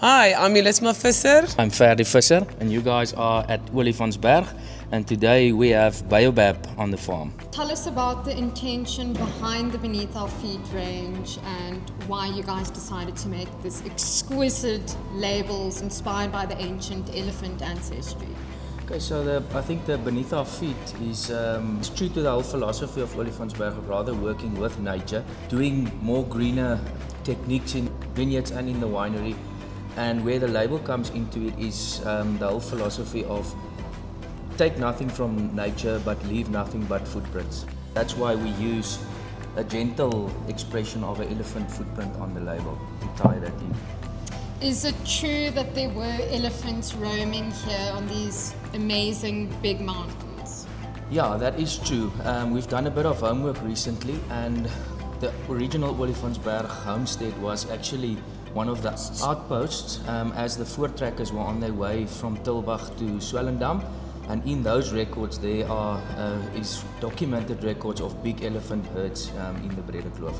Hi, I'm Elisma Visser. I'm Ferdy Visser, and you guys are at Olifantsberg, and today we have Baobab on the farm. Tell us about the intention behind the Beneath Our Feet range and why you guys decided to make this exquisite labels inspired by the ancient elephant ancestry. Okay, so I think the Beneath Our Feet is true to the whole philosophy of Olifantsberg, of rather working with nature, doing more greener techniques in vineyards and in the winery. And where the label comes into it is the whole philosophy of take nothing from nature but leave nothing but footprints. That's why we use a gentle expression of an elephant footprint on the label to tie that in. Is it true that there were elephants roaming here on these amazing big mountains? Yeah, that is true. We've done a bit of homework recently, and the original Olifantsberg homestead was actually one of the outposts as the voortrekkers were on their way from Tilbach to Swellendam. And in those records there is documented records of big elephant herds in the Brede Kloof.